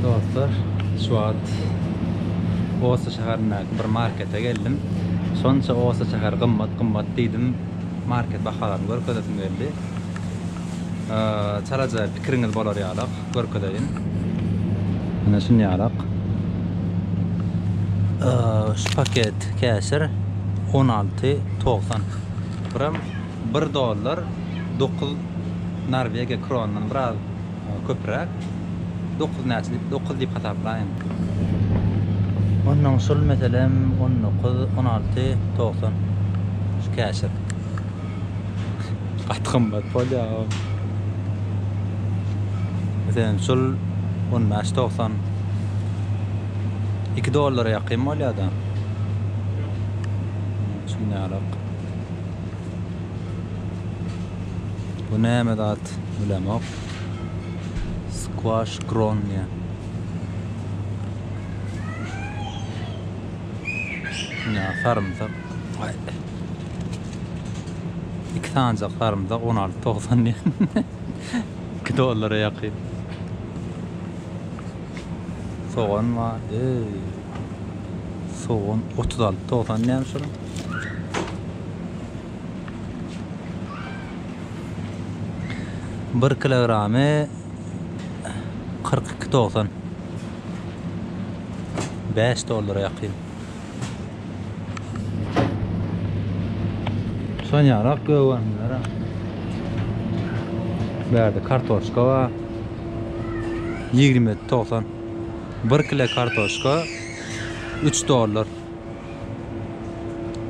Dostlar, şu an Osa şäherine bir markete geldim. Sonça Osa şäher gymmat diýdim. Market bahalaryny görkezdim geldi. Çaraja pikiriňiz bolar ýalyk, görkedeýin. Mana şunu ýalyk. Şu paket käsir 16.90. Biram $1 9 Norvegiya kronundan biraz köpürek. 9 diýip hesaplayın. Ondan sol meselem 16.90 şu käsir. Gatgymbat bolýa. Mesela sol 15.90 $2 ýakyn bolýar da. Şunu ýalyk. Bu näme zat bilemok. Squash Gronya. Ya sarımsak. Ay. 2 sancak sarımsak 16.90 diye. $2 yakın. Soğan var. Soğan 36.90 diye şunu. Bir kilogramı 42.90. $5 yakın. Son ýarak göwänlere. Berde kartoşka var. 20.90. 1 kilo kartoşka $3.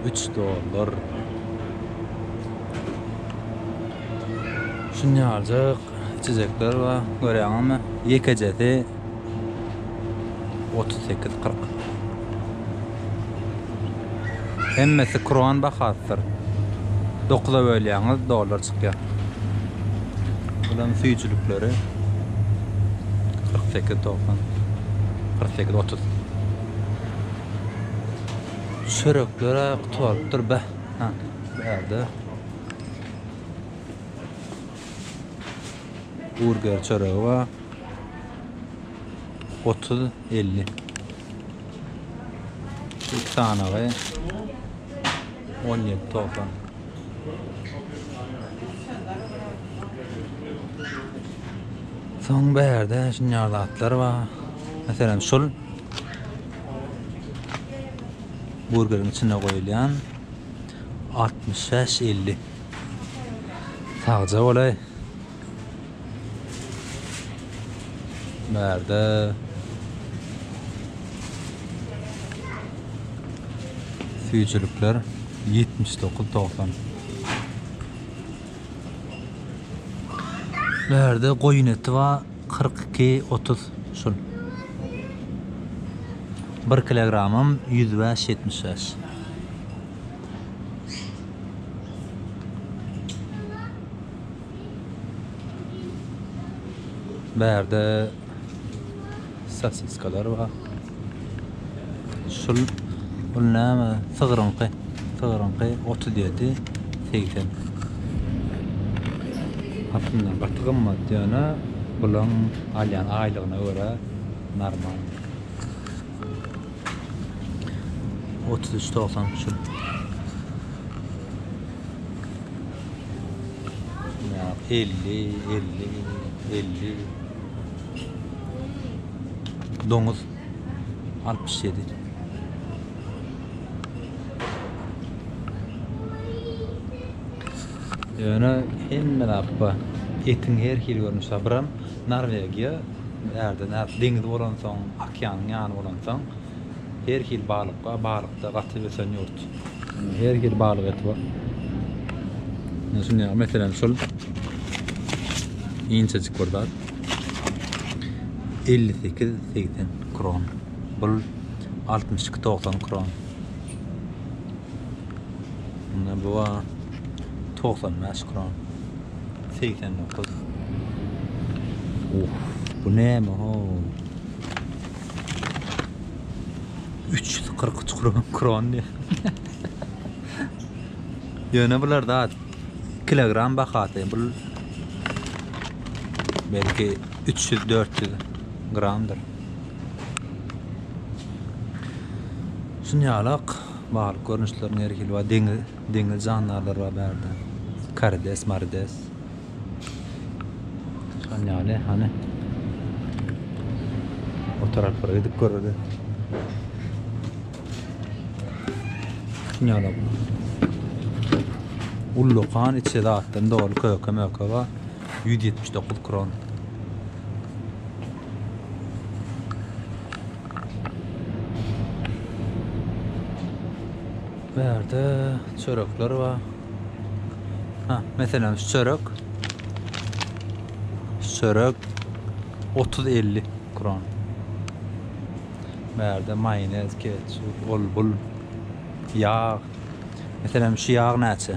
$3. Şunu ýaljak içecekler var. Göreňizmi? Ýekejesi 38.40. Hemmesi kron bahasyr. 9'a bölýäňiz $1 çykýar. Bulan süýçülükleri 48.90. 48.30. Çöreklere tutulypdyr be. Ha, berde. Burger çöregi var. 30-50. 2 tane var. 17.90. Son berde şunu ýarlatlar var. Mesela şol burgerin içine koyulyan 65-50. Tağca olay. Berde süýçülükler 79.90. Berde goýun eti var 42.30 şol. 1 kilogramym 175. Berde sasiskalar var. Şol näme? Sygyrynky 37-80. Hatyndan gatgymmat ýöne bulan alýan aýlygyna görä normal. 33.90 şol. Ya 50. Domuz 67. Ýöne hemme dakpa etin her hil görnüşe biram Norvegiya ýerde deňiz bolan soň, okeanyň ýany bolan soň her hil balykga, balykda gaty besen ýurt. Her hil balyk eti bar. Näşe mesela şol inçecik bordar 58-80 kron. Bul 62.90 kron. Bu 95 kron. 89. Bu näme ho? 343 kron diye. Ýöne bular da kilogram bahaty. Bu belki 300-400 gramdır. Şunýalak balyk görnüşlerini erkil we deňiz jandarlar we berde. Karides, marides. Şunýaly hani o taraflara gidip görüldü. Şunýalak. Ulluqan içinde atdan dolu köke möke we 179 kron. Berde çörekler var. Ha, mesela şu çörek 30-50 kron. Berde mayonez, ketçup, bol yağ. Mesela şu yağ näçe?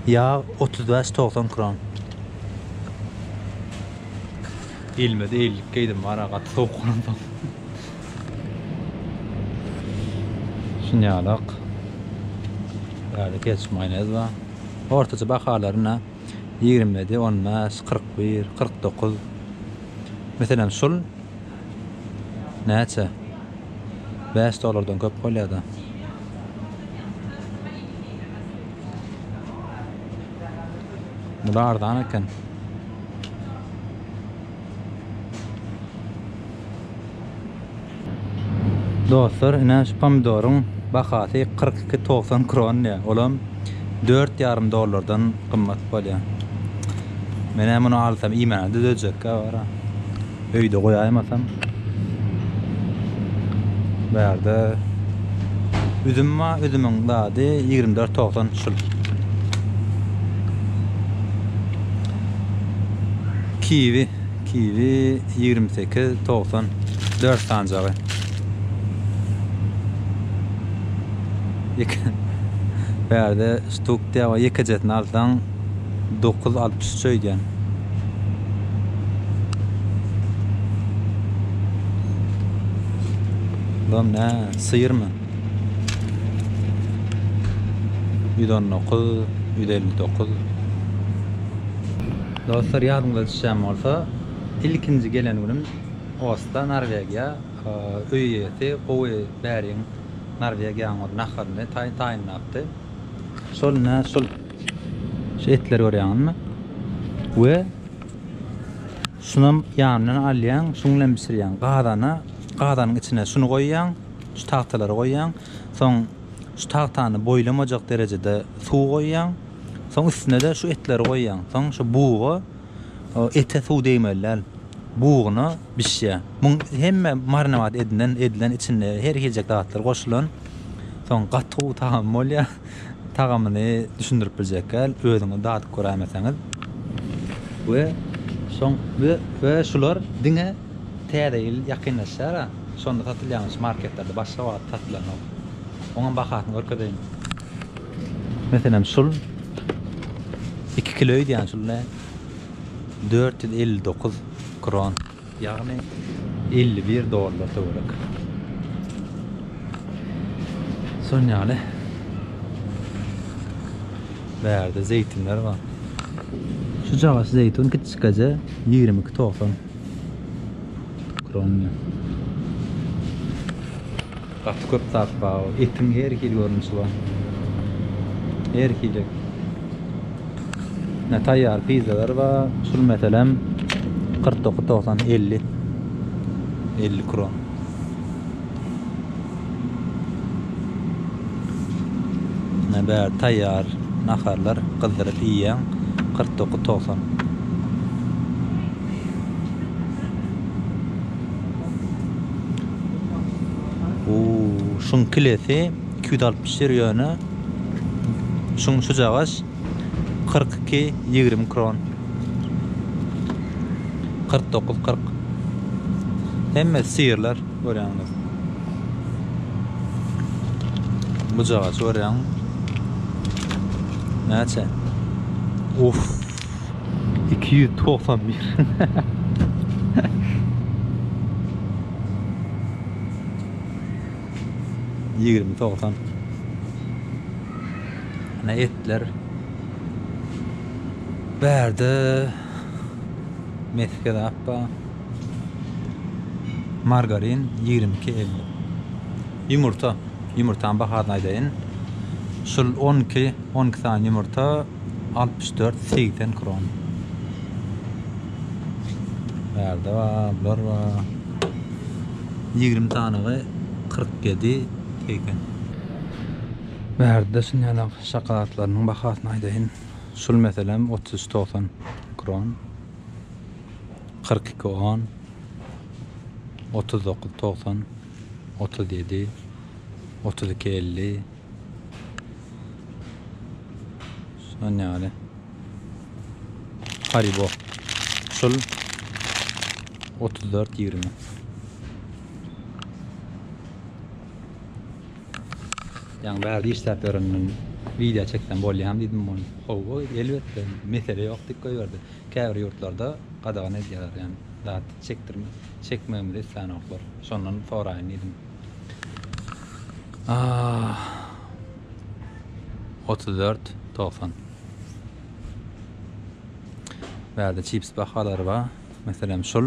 Yağ 35-90 kron. İlmedi, illik geydim var ağa soğuk krondan. Şunýalak. Berde ketçup, mayonez var. Ortaça bahalarına 27, 15, 41, 49. Mesela şul näçe? $5 köp bolýardy. Bulardan eken. Dostlar, ine şu pomidorun bahasy 42-90 kron ya. Olam $4,5 kymmat bolýar. Men muny alsam iýmände döjek bara. Öýde goýaýmasam. Berde üzüm var, üzümün dady 24-90 şul. Kiwi 28-90 4 sancagy. Berde stuk diýe ýekejetini alsaň 9.63 öýdän. Lan ne? Sıyır mı? 119, 159. Dostlar, yadımda düşeceğim olsa ilkinci gelen günüm Osta Norvegiya öýeti owy bäriň Norvegiýanyň naharyny taýin yapdy. Sol şu etleri görýäňmi? We şunam ýanyna alýan, şuňlan pisirýän gadanyň içine şunu goýýan, şu tahtalary goýýan, soň şu tahtany boýlamajak derejede suw goýýan, soň üstüne de şu etleri goýýan, soň şu buğu ete suw diýmeller. Buğuny bişýär. Muň hemme marinat edilen içinde her hiljek dağıtlar goşulan, soň gaty taam bolýar. Tagamyny düşündirip biljekler, özüňiz datyp görämeseňiz. We şular diňe täzeýil ýakynlaşýar. Şonda satylýan marketlerde başga wagt satylan. Oňa bahasyny görkezýän. Meselem şul 2 kilo diýen şul ne? $459 kron. Ýagny $51 töwerek. Sonýaly berde zeytinler var. Şu jagasy zeytun kiçikçe 22-90 kron. Gaty köp tappa, etin her hil görnüşi var. Her hili. Ne tayyar pizzalar var. Şul meselem 49-90 50 kron. Ne ber tayyar naharlar kızdıryp yiýen 49-90. Şun kilesi 260 ýöne. Şun şu jagas 42-20 kron. 49-40. Hemme sıyırlar görýäňiz. Bu jagas görýäň. Näçe? Of. 291. $20-90. Ne etler berde meskede appa margarin 22.50. Yumurta yumurtanın baharyny aýdaýyn. Şol 12 tane yumurta 64-80 kron. Berde var, bular var. 20 tanygy 47 teken. Berde şundan şokoladlarynyň bahasyny aýdaýyn. Şol meselem 30-90 kron. 42-10 39-90 37 32-50 son yani Haribo şol 34-20 yani bärde işläp berenden video çekden bolýam diýdim bunu. Howa elbetde mesele ýok diýip goýberdi. Käbir ýurtlarda qadagan edýärler yani. Dat çekmemeli sen oklar. Şondan soraýyn diýdim. 34-90 Bärde chips bahalary bar. Meselem şol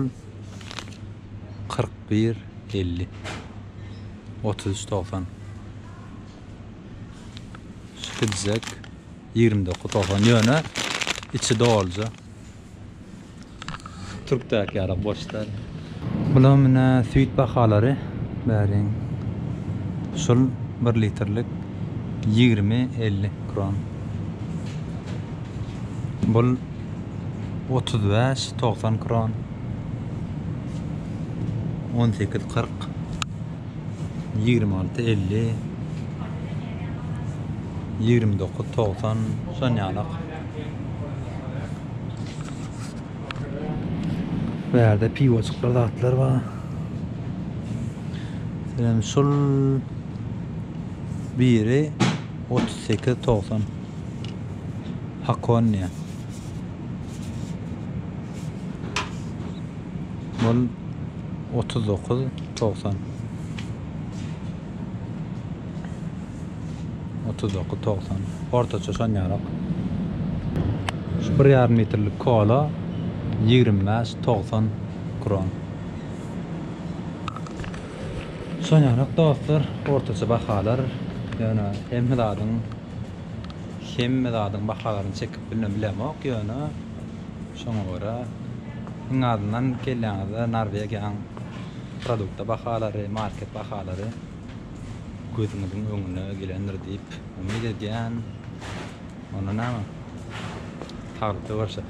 41-50 33-90 Şüpizek 29-90 ýöne içi dolja. Türkdäki ýara boşlar. Bular mene süýt bahalary bäriň. Şol 1 litrlik 20-50 kron. Bul 35-90 kron. 18-40 26-50 29-90 şon ýalyk. Bärde piwocuklar datlar bar. Senem şol biri 38-90 Hakonya. Bol 39-90 Ortaça şon ýalyk. Şu 1,5 litrlik kola 25-90 kron. Şon ýalyk dostlar, ortaça bahalar. Ýöne hemme dadyň bahalaryny çekip bilmem ok ýöne şoňa görä ňadydan kelýände Norwegiýanyň produkta bahalary, market bahalary gözüňiziň öňüne gelendir diýip umyt edýän. Onu näme? Tarlypda görşä.